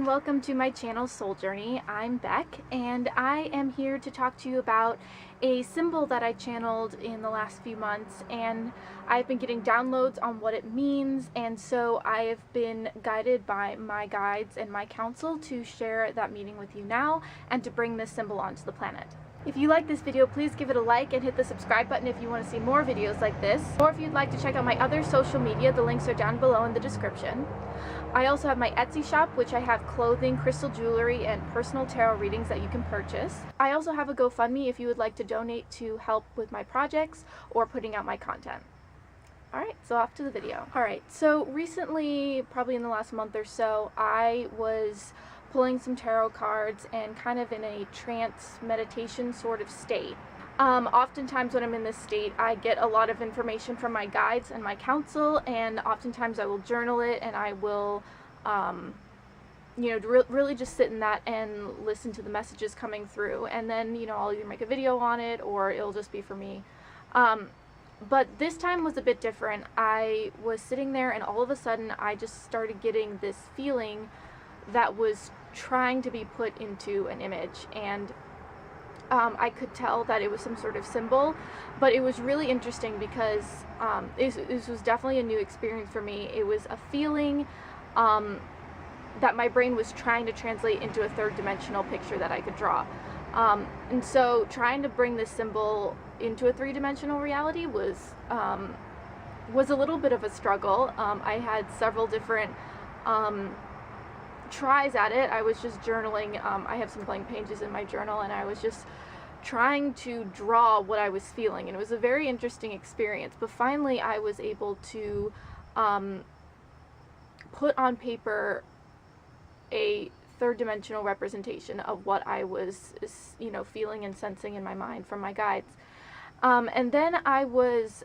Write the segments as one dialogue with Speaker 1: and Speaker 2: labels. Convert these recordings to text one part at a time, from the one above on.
Speaker 1: and welcome to my channel Soul Journey. I'm Beck and I am here to talk to you about a symbol that I channeled in the last few months, and I've been getting downloads on what it means, and so I have been guided by my guides and my council to share that meaning with you now and to bring this symbol onto the planet. If you like this video, please give it a like and hit the subscribe button if you want to see more videos like this, or if you'd like to check out my other social media, the links are down below in the description. I also have my Etsy shop, which I have clothing, crystal jewelry, and personal tarot readings that you can purchase. I also have a GoFundMe if you would like to donate to help with my projects or putting out my content. Alright, so off to the video. Alright, so recently, probably in the last month or so, I was pulling some tarot cards and kind of in a trance meditation sort of state. Oftentimes when I'm in this state, I get a lot of information from my guides and my counsel, and oftentimes I will journal it and I will, really just sit in that and listen to the messages coming through, and then, I'll either make a video on it or it'll just be for me. But this time was a bit different. I was sitting there and all of a sudden I just started getting this feeling that was trying to be put into an image, and I could tell that it was some sort of symbol, but it was really interesting because this was definitely a new experience for me. It was a feeling that my brain was trying to translate into a third dimensional picture that I could draw. And so trying to bring this symbol into a three-dimensional reality was a little bit of a struggle. I had several different tries at it. I was just journaling. I have some blank pages in my journal, and I was just trying to draw what I was feeling, and it was a very interesting experience. But finally I was able to put on paper a third-dimensional representation of what I was feeling and sensing in my mind from my guides. And then I was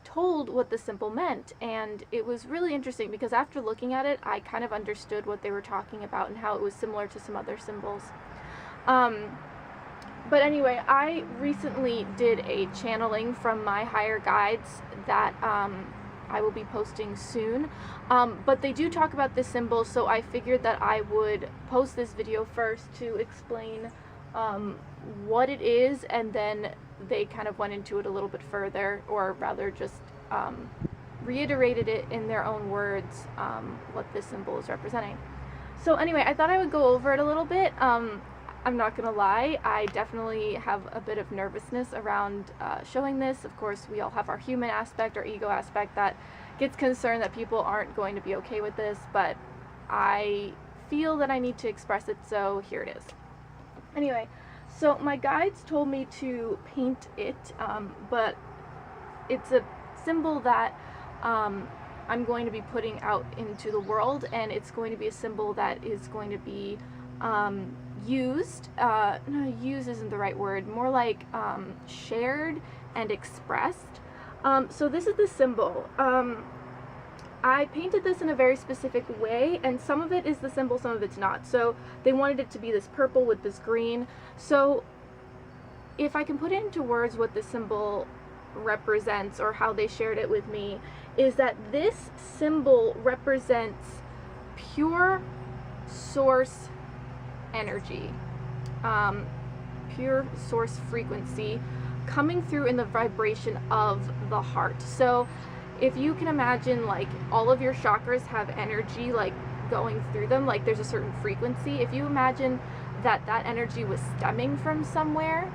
Speaker 1: told what the symbol meant, and it was really interesting because after looking at it, I kind of understood what they were talking about and how it was similar to some other symbols. But anyway, I recently did a channeling from my higher guides that I will be posting soon. But they do talk about this symbol, so I figured that I would post this video first to explain what it is, and then they kind of went into it a little bit further, or rather just reiterated it in their own words, what this symbol is representing. So anyway, I thought I would go over it a little bit. I'm not gonna lie, I definitely have a bit of nervousness around showing this. Of course, we all have our human aspect, our ego aspect, that gets concerned that people aren't going to be okay with this, but I feel that I need to express it, so here it is. Anyway, so my guides told me to paint it, but it's a symbol that I'm going to be putting out into the world, and it's going to be a symbol that is going to be used, no, use isn't the right word, more like shared and expressed. So this is the symbol. I painted this in a very specific way, and some of it is the symbol, some of it's not. So they wanted it to be this purple with this green. So if I can put it into words what the symbol represents, or how they shared it with me, is that this symbol represents pure source energy, pure source frequency coming through in the vibration of the heart. So if you can imagine, like, all of your chakras have energy like going through them, like there's a certain frequency. If you imagine that that energy was stemming from somewhere,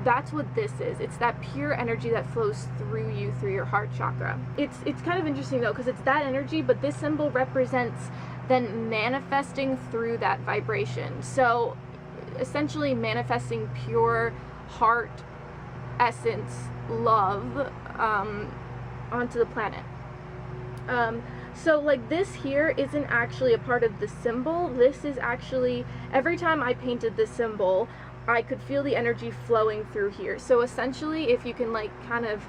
Speaker 1: that's what this is. It's that pure energy that flows through you, through your heart chakra. It's kind of interesting though, because it's that energy, but this symbol represents then manifesting through that vibration. So essentially manifesting pure heart essence love onto the planet. So like this here isn't actually a part of the symbol. This is actually, every time I painted this symbol, I could feel the energy flowing through here. So essentially, if you can like kind of,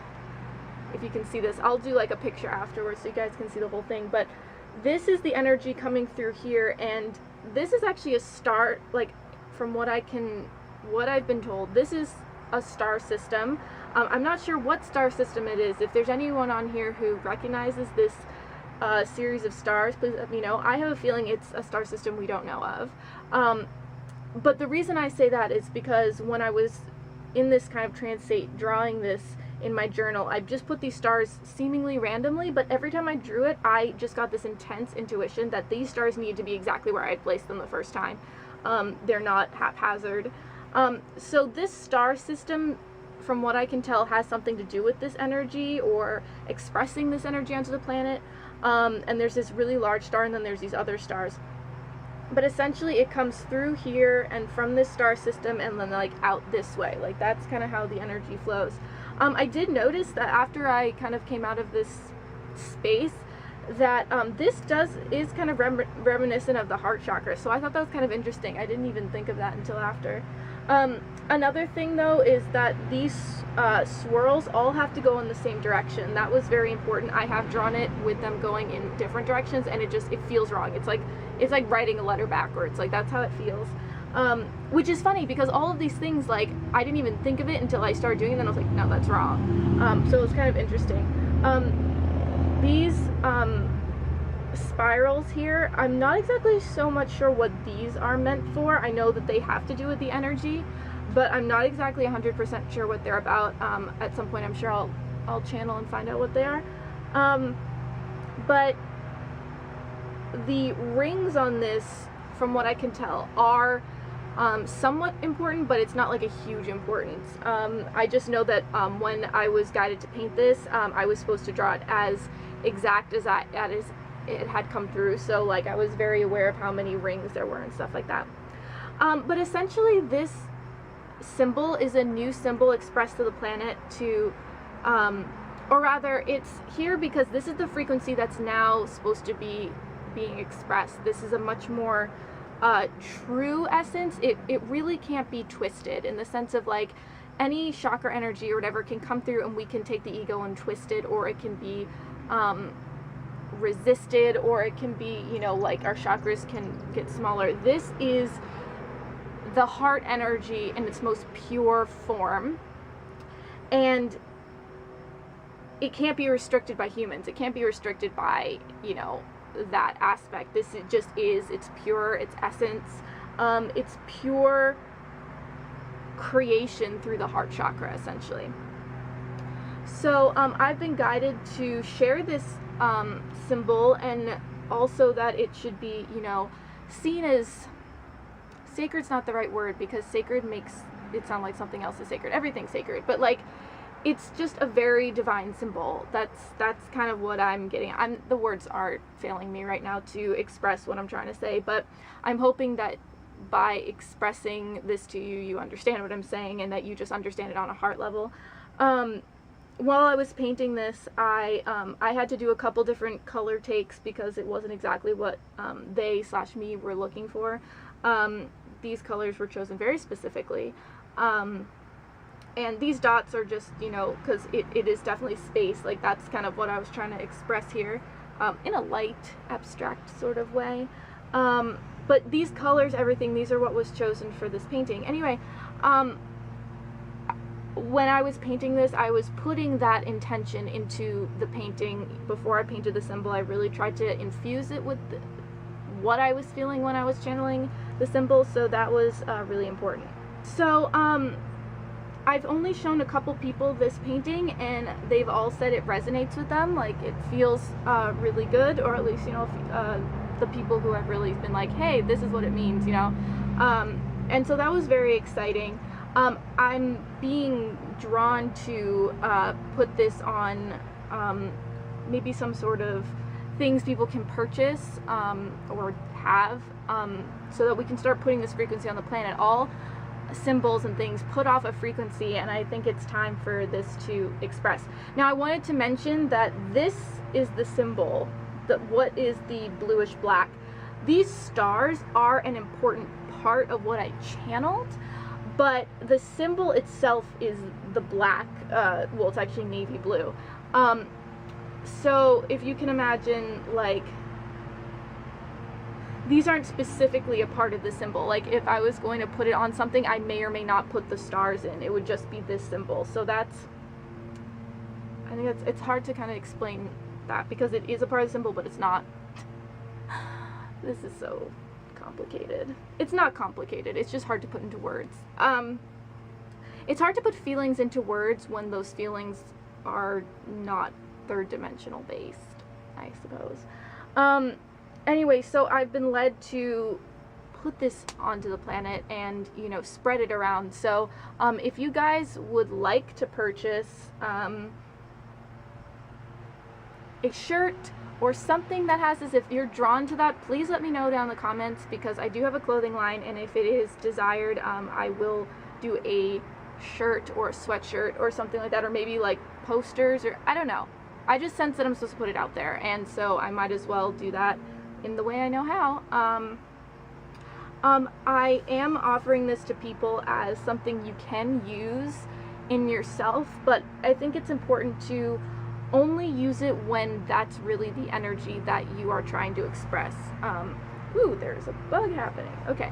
Speaker 1: if you can see this, I'll do like a picture afterwards so you guys can see the whole thing, but this is the energy coming through here, and this is actually a star, like from what I've been told, this is a star system. I'm not sure what star system it is. If there's anyone on here who recognizes this series of stars, please let me know. I have a feeling it's a star system we don't know of. But the reason I say that is because when I was in this kind of trance state drawing this in my journal, I just put these stars seemingly randomly, but every time I drew it, I just got this intense intuition that these stars need to be exactly where I placed them the first time. They're not haphazard. So this star system, from what I can tell, has something to do with this energy or expressing this energy onto the planet. And there's this really large star, and then there's these other stars. But essentially it comes through here and from this star system and then like out this way. Like that's kind of how the energy flows. I did notice that after I kind of came out of this space that this is kind of reminiscent of the heart chakra. So I thought that was kind of interesting. I didn't even think of that until after. Another thing though is that these swirls all have to go in the same direction. That was very important. I have drawn it with them going in different directions and it feels wrong. It's like writing a letter backwards. Like that's how it feels. Which is funny because all of these things, like, I didn't even think of it until I started doing it, and I was like, no, that's wrong. So it was kind of interesting. These spirals here, I'm not exactly so much sure what these are meant for. I know that they have to do with the energy, but I'm not exactly 100% sure what they're about. At some point I'm sure I'll channel and find out what they are. But the rings on this, from what I can tell, are somewhat important, but it's not like a huge importance. I just know that when I was guided to paint this, I was supposed to draw it as exact as it had come through, so like I was very aware of how many rings there were and stuff like that. But essentially this symbol is a new symbol expressed to the planet to, or rather it's here because this is the frequency that's now supposed to be being expressed. This is a much more true essence. It really can't be twisted in the sense of like any chakra energy or whatever can come through and we can take the ego and twist it, or it can be resisted, or it can be, you know, like our chakras can get smaller. This is the heart energy in its most pure form, and it can't be restricted by humans. It can't be restricted by, you know, that aspect. This just is, it's pure, it's essence, it's pure creation through the heart chakra, essentially. So I've been guided to share this symbol, and also that it should be, you know, seen as sacred's not the right word because sacred makes it sound like something else is sacred. Everything's sacred, but like it's just a very divine symbol. That's kind of what I'm getting. The words are failing me right now to express what I'm trying to say, but I'm hoping that by expressing this to you, you understand what I'm saying and that you just understand it on a heart level. While I was painting this, I had to do a couple different color takes because it wasn't exactly what they/me were looking for. These colors were chosen very specifically. And these dots are just, you know, because it is definitely space. Like that's kind of what I was trying to express here, in a light, abstract sort of way. But these colors, everything, these are what was chosen for this painting. Anyway, when I was painting this, I was putting that intention into the painting. Before I painted the symbol, I really tried to infuse it with what I was feeling when I was channeling the symbol, so that was really important. So, I've only shown a couple people this painting, and they've all said it resonates with them, like it feels really good, or at least, you know, the people who have really been like, hey, this is what it means, you know. And so that was very exciting. I'm being drawn to put this on maybe some sort of things people can purchase or have, so that we can start putting this frequency on the planet. All symbols and things put off a frequency, and I think it's time for this to express. Now I wanted to mention that this is the symbol, what is the bluish black. These stars are an important part of what I channeled, but the symbol itself is the black, well, it's actually navy blue. So if you can imagine, like, these aren't specifically a part of the symbol. Like if I was going to put it on something, I may or may not put the stars in. It would just be this symbol. So that's, I think it's hard to kind of explain that, because it is a part of the symbol, but it's not. This is so complicated. It's not complicated, it's just hard to put into words. It's hard to put feelings into words when those feelings are not third dimensional based, I suppose. Anyway, so I've been led to put this onto the planet and, you know, spread it around. So if you guys would like to purchase a shirt or something that has this, if you're drawn to that, please let me know down in the comments, because I do have a clothing line, and if it is desired, I will do a shirt or a sweatshirt or something like that, or maybe like posters, or I don't know. I just sense that I'm supposed to put it out there, and so I might as well do that in the way I know how. I am offering this to people as something you can use in yourself, but I think it's important to only use it when that's really the energy that you are trying to express. Ooh, there's a bug happening. Okay.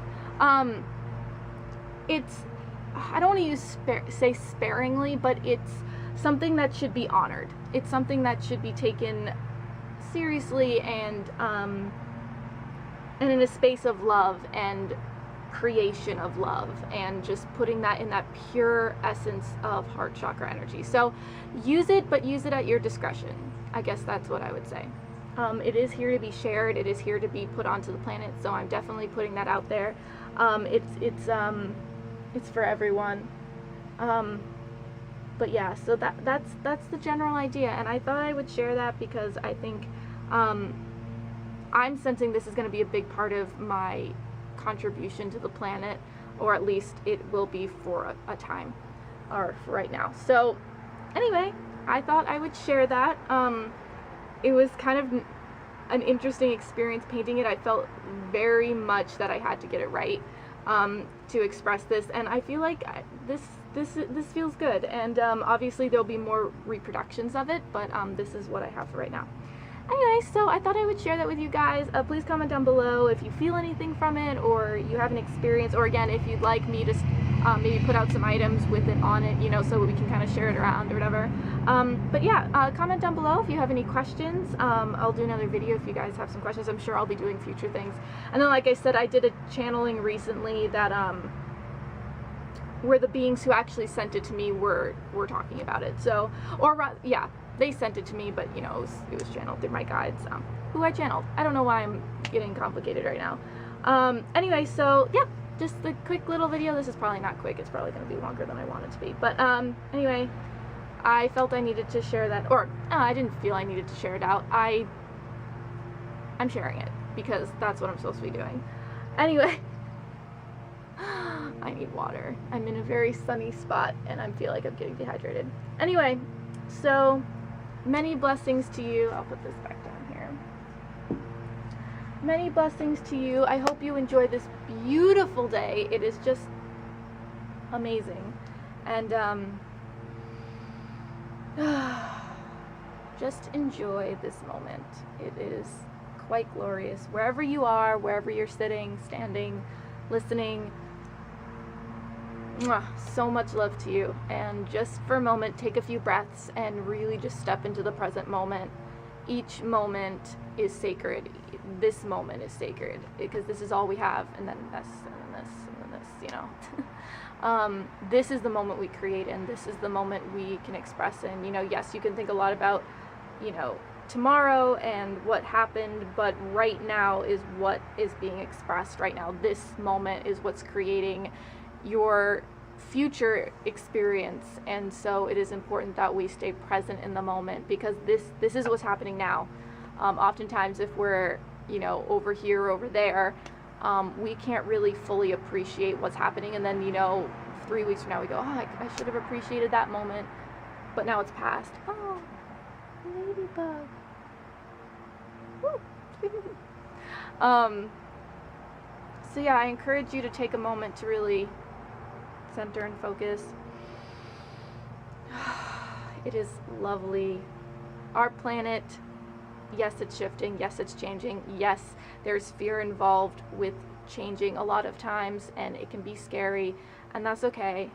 Speaker 1: It's, I don't want to say sparingly, but it's something that should be honored. It's something that should be taken seriously and in a space of love and creation of love, and just putting that in that pure essence of heart chakra energy. So use it, but use it at your discretion. I guess that's what I would say. It is here to be shared. It is here to be put onto the planet. So I'm definitely putting that out there. It's for everyone. But yeah, so that's the general idea, and I thought I would share that because I think I'm sensing this is going to be a big part of my contribution to the planet, or at least it will be for a time, or for right now. So anyway, I thought I would share that. It was kind of an interesting experience painting it. I felt very much that I had to get it right to express this, and I feel like this feels good, and obviously there'll be more reproductions of it, but this is what I have for right now. Anyway, so I thought I would share that with you guys. Please comment down below if you feel anything from it, or you have an experience, or again, if you'd like me to maybe put out some items with it on it, you know, so we can kind of share it around or whatever. But yeah, comment down below if you have any questions. I'll do another video if you guys have some questions. I'm sure I'll be doing future things. And then, like I said, I did a channeling recently that where the beings who actually sent it to me were talking about it. So, or yeah, they sent it to me, but you know, it was channeled through my guides, who I channeled. I don't know why I'm getting complicated right now. Anyway, so yeah, just the quick little video. This is probably not quick. It's probably going to be longer than I want it to be. But anyway, I felt I needed to share that, or I didn't feel I needed to share it out. I'm sharing it because that's what I'm supposed to be doing. Anyway. I need water. I'm in a very sunny spot and I feel like I'm getting dehydrated. Anyway, so many blessings to you. I'll put this back down here. Many blessings to you. I hope you enjoy this beautiful day. It is just amazing. And just enjoy this moment. It is quite glorious. Wherever you are, wherever you're sitting, standing, listening, so much love to you. And just for a moment, take a few breaths and really just step into the present moment. Each moment is sacred. This moment is sacred because this is all we have, and then this, and then this, and then this, you know. This is the moment we create, and this is the moment we can express in. You know, yes, you can think a lot about, you know, tomorrow and what happened, but right now is what is being expressed right now. This moment is what's creating your future experience, and so it is important that we stay present in the moment, because this is what's happening now. Oftentimes if we're, you know, over here or over there, we can't really fully appreciate what's happening, and then, you know, 3 weeks from now we go, oh, I should have appreciated that moment, but now it's past. Oh, ladybug. So yeah, I encourage you to take a moment to really center and focus. It is lovely. Our planet, yes, it's shifting, yes, it's changing, yes, there's fear involved with changing a lot of times, and it can be scary, and that's okay.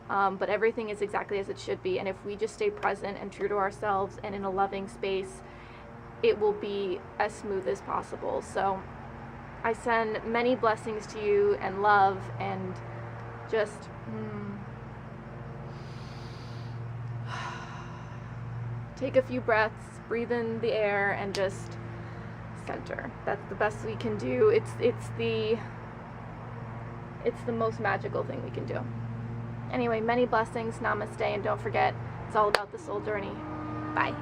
Speaker 1: But everything is exactly as it should be, and if we just stay present and true to ourselves and in a loving space, it will be as smooth as possible. So I send many blessings to you and love, and just take a few breaths, breathe in the air, and just center. That's the best we can do. It's the most magical thing we can do. Anyway, many blessings, namaste, and don't forget, it's all about the soul journey. Bye.